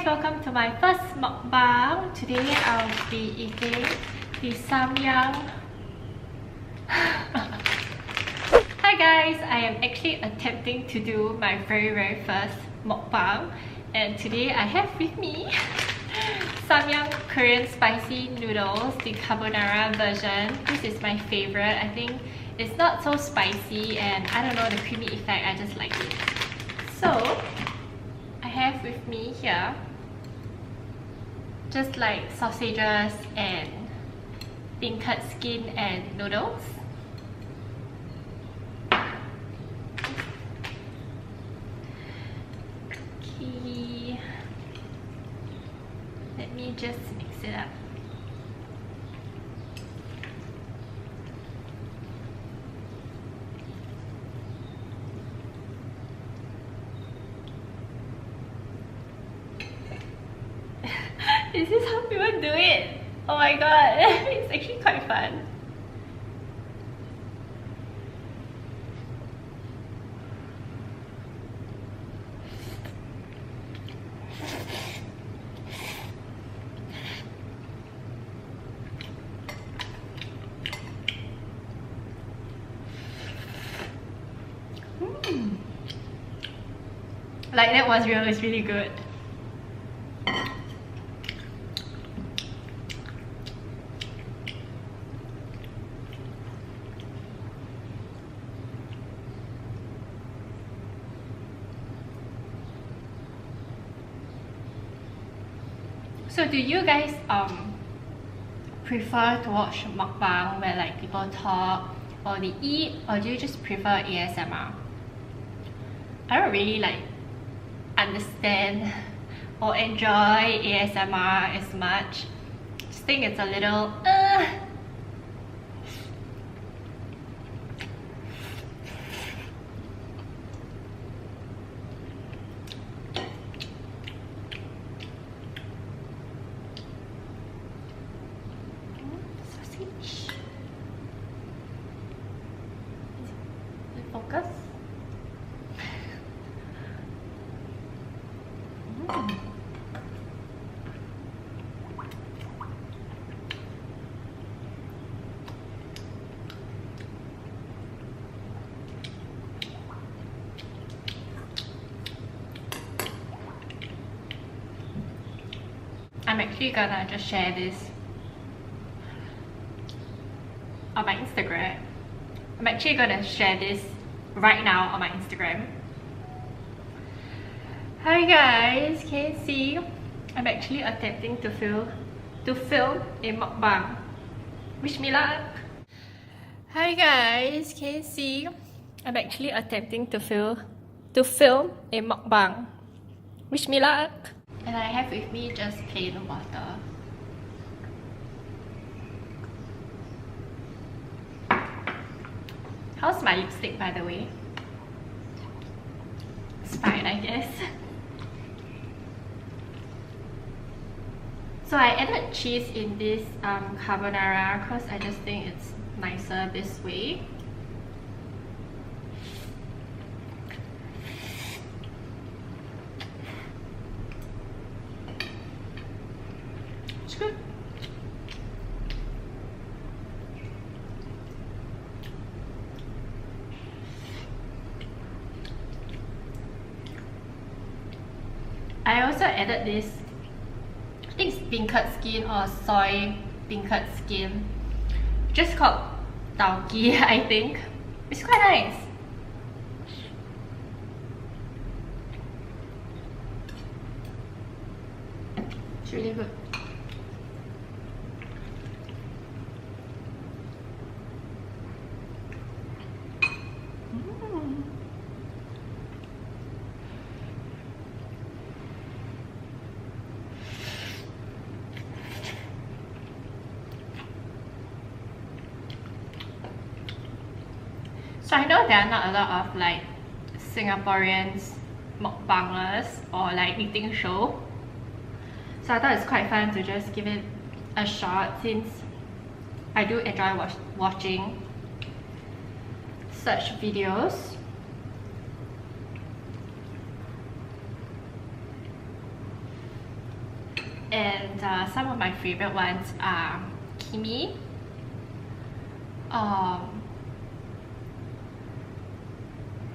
guys, welcome to my first mukbang. Today I'll be eating the Samyang. Hi guys, I am actually attempting to do my very first mukbang, and today I have with me Samyang Korean spicy noodles, the carbonara version. This is my favorite. I think it's not so spicy and I don't know, the creamy effect, I just like it. So I have with me here just like sausages and beancurd skin and noodles. Okay, let me just mix it up. Is this how people do it? Oh my god, it's actually quite fun. Like that was real, it's really good. So do you guys prefer to watch mukbang where like people talk or they eat, or do you just prefer ASMR? I don't really like understand or enjoy ASMR as much. Just think it's a little sausage. Focus. I'm actually gonna just share this on my Instagram. I'm actually gonna share this right now on my Instagram. Hi guys, can you see? I'm actually attempting to film a mukbang. Wish me luck. Hi guys, can you see? I'm actually attempting to film a mukbang. Wish me luck. And I have with me just plain water. How's my lipstick, by the way? It's fine, I guess. So I added cheese in this carbonara because I just think it's nicer this way. It's good. I also added this, I think it's beancurd skin or soy beancurd skin, just called tauki, I think. It's quite nice. It's really good. So I know there are not a lot of like Singaporeans mukbangers or like eating show, so I thought it's quite fun to just give it a shot since I do enjoy watching such videos. And some of my favorite ones are Kimi,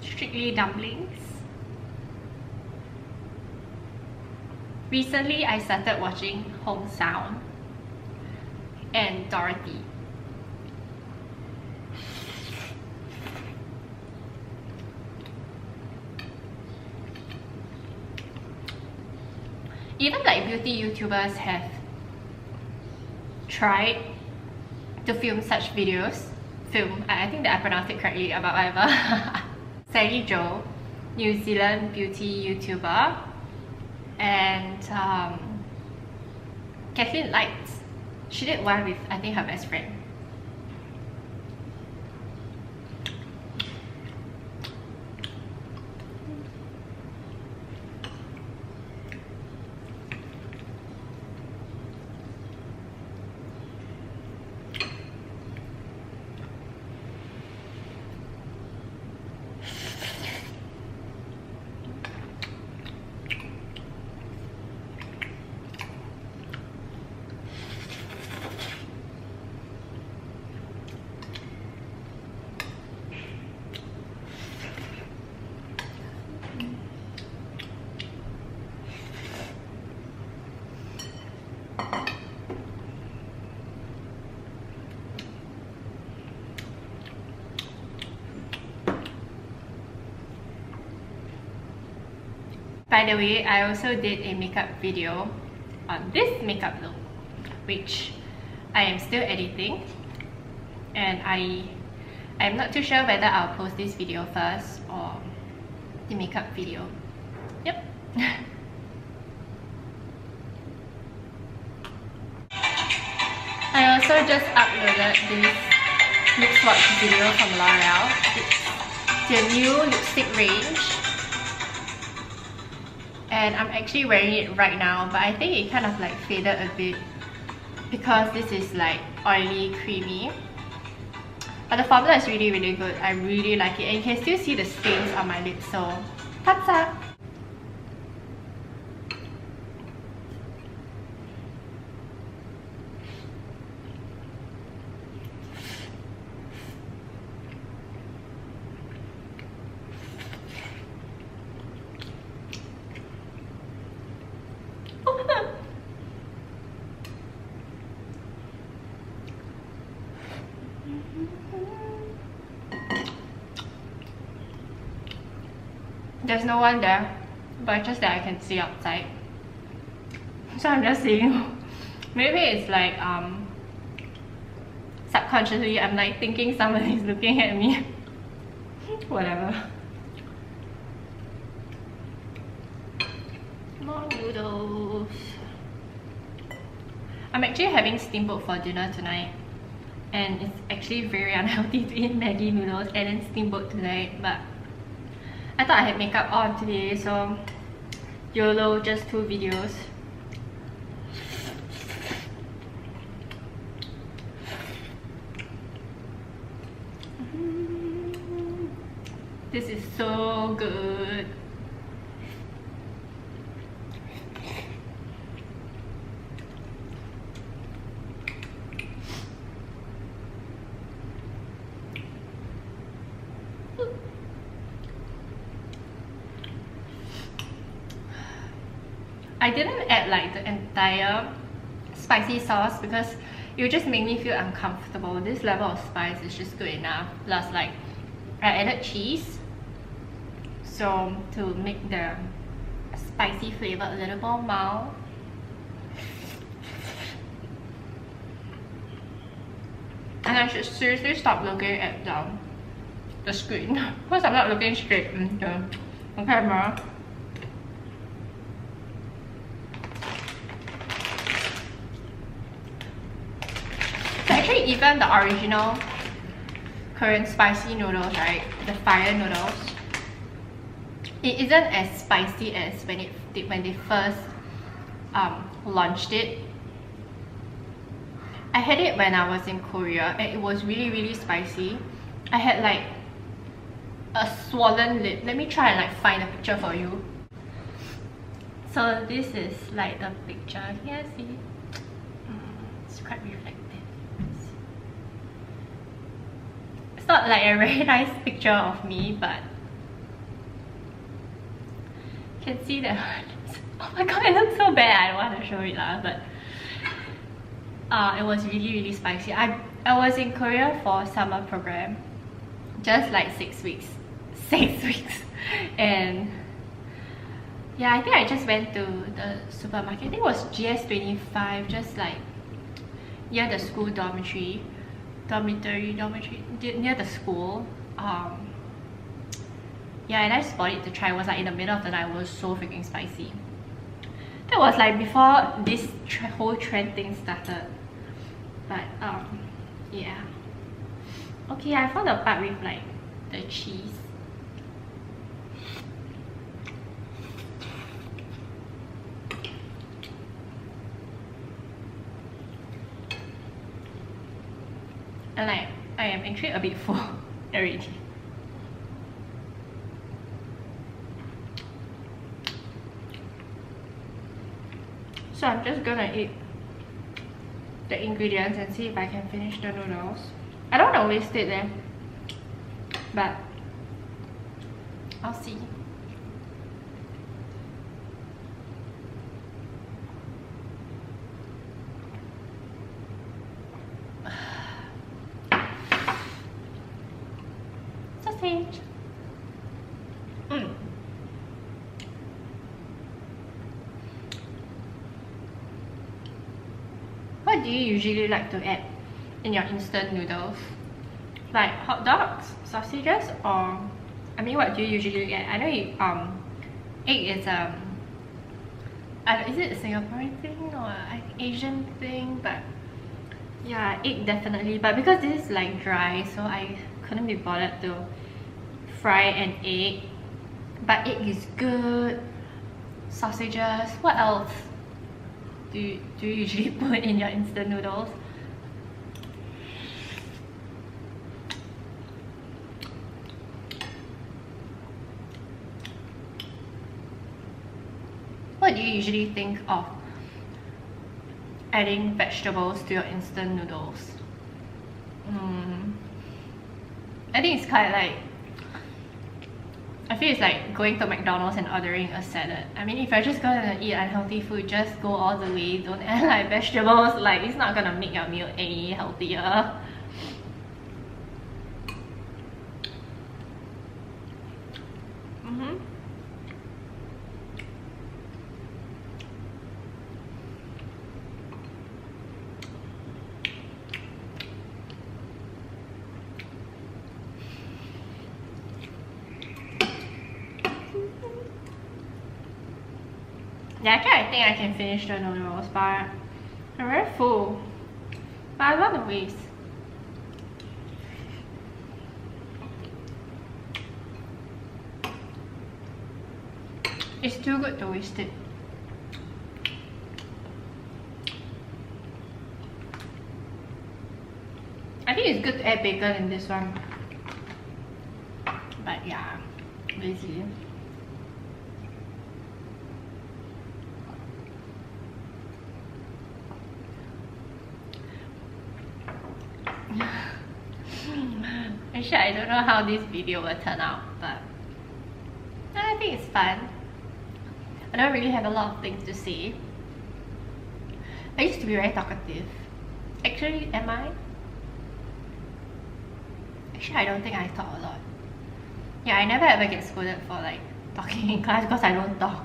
Strictly Dumplings. Recently, I started watching Home Sound and Dorothy. Even like beauty YouTubers have tried to film such videos. I think that I pronounced it correctly, but whatever. Sally Joe, New Zealand beauty YouTuber, and Kathleen Lights. She did one with, I think, her best friend. By the way, I also did a makeup video on this makeup look, which I am still editing, and I'm not too sure whether I'll post this video first or the makeup video. Yep. I also just uploaded this lip swatch video from L'Oreal. It's their new lipstick range. And I'm actually wearing it right now, but I think it kind of like faded a bit because this is like oily, creamy. But the formula is really, really good. I really like it, and you can still see the stains on my lips, so thumbs up! There's no one there, but just that I can see outside. So I'm just seeing. Maybe it's like subconsciously I'm like thinking somebody's looking at me. Whatever. More noodles. I'm actually having steamboat for dinner tonight, and it's actually very unhealthy to eat Maggi noodles and then steamboat tonight, but I thought I had makeup on today, so YOLO, just 2 videos. This is so good. I didn't add like the entire spicy sauce because it would just make me feel uncomfortable. This level of spice is just good enough. Plus, like, I added cheese, so to make the spicy flavor a little more mild. And I should seriously stop looking at the screen because I'm not looking straight into the camera. Actually, even the original Korean spicy noodles, right, the fire noodles, it isn't as spicy as when they first launched it. I had it when I was in Korea and it was really, really spicy. I had like a swollen lip. Let me try and like find a picture for you. So this is like the picture. Can you see? It's quite reflective. It's not like a very nice picture of me, but you can see that. Oh my god, it looks so bad. I don't want to show it lah, but it was really spicy. I was in Korea for summer program, just like 6 weeks. 6 weeks. And yeah, I think I just went to the supermarket. I think it was GS25, just like near the school dormitory, near the school. Yeah, and I just bought it to try. It was like in the middle of the night. It was so freaking spicy. That was like before this whole trend thing started. But yeah. Okay, I found the part with like the cheese. And like, I am actually a bit full already. So I'm just gonna eat the ingredients and see if I can finish the noodles. I don't want to waste it there, but I'll see. Sausage. What do you usually like to add in your instant noodles? Like hot dogs, sausages, or I mean, what do you usually add? I know you, egg is is it a Singaporean thing or an Asian thing? But yeah, egg definitely. But because this is like dry, so I couldn't be bothered to fry an egg. But egg is good. Sausages. What else do you usually put in your instant noodles? What do you usually think of adding vegetables to your instant noodles? I think it's kind of like, I feel it's like going to McDonald's and ordering a salad. I mean, if you're just gonna eat unhealthy food, just go all the way. Don't add like vegetables. Like, it's not gonna make your meal any healthier. Yeah, actually I think I can finish the noodles, but I'm very full. But I don't want to waste. It's too good to waste it. I think it's good to add bacon in this one. But yeah, lazy. Actually, I don't know how this video will turn out, but I think it's fun. I don't really have a lot of things to say. I used to be very talkative. Actually, am I? Actually, I don't think I talk a lot. Yeah, I never ever get scolded for like talking in class because I don't talk.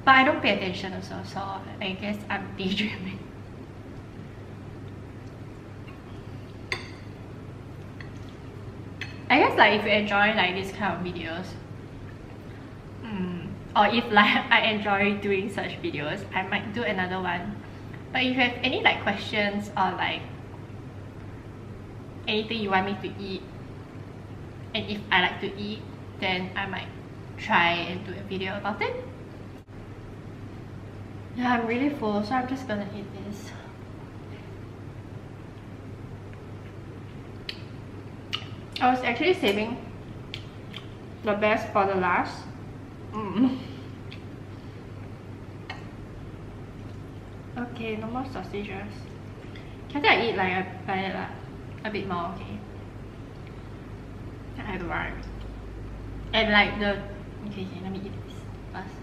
But I don't pay attention also, so I guess I'm daydreaming. I guess like if you enjoy like this kind of videos, or if like I enjoy doing such videos, I might do another one. But if you have any like questions or like anything you want me to eat, and if I like to eat, then I might try and do a video about it. Yeah, I'm really full, so I'm just gonna eat this. I was actually saving the best for the last. Okay, no more sausages. I think I eat like a bit more, okay? I have right. And like the... Okay, let me eat this first.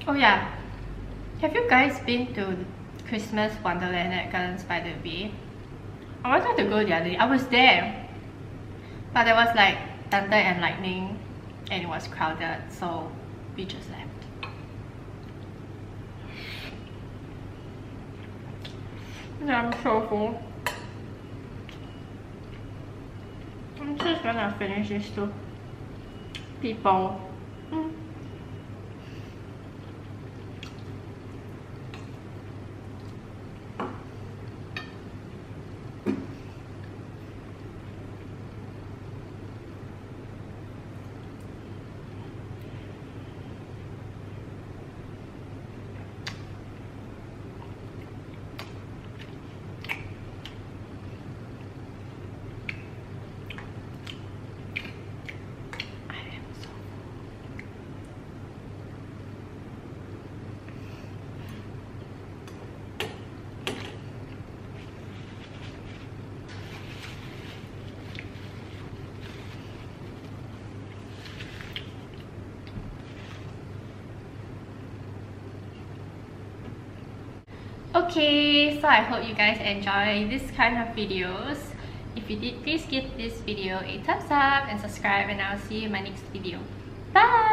Oh yeah, have you guys been to Christmas Wonderland at Gardens by the Bay? I wanted to go the other day. I was there, but there was like thunder and lightning and it was crowded, so we just left. I'm so full. I'm just gonna finish this too. People. Okay, so I hope you guys enjoy this kind of videos. If you did, please give this video a thumbs up and subscribe, and I'll see you in my next video. Bye!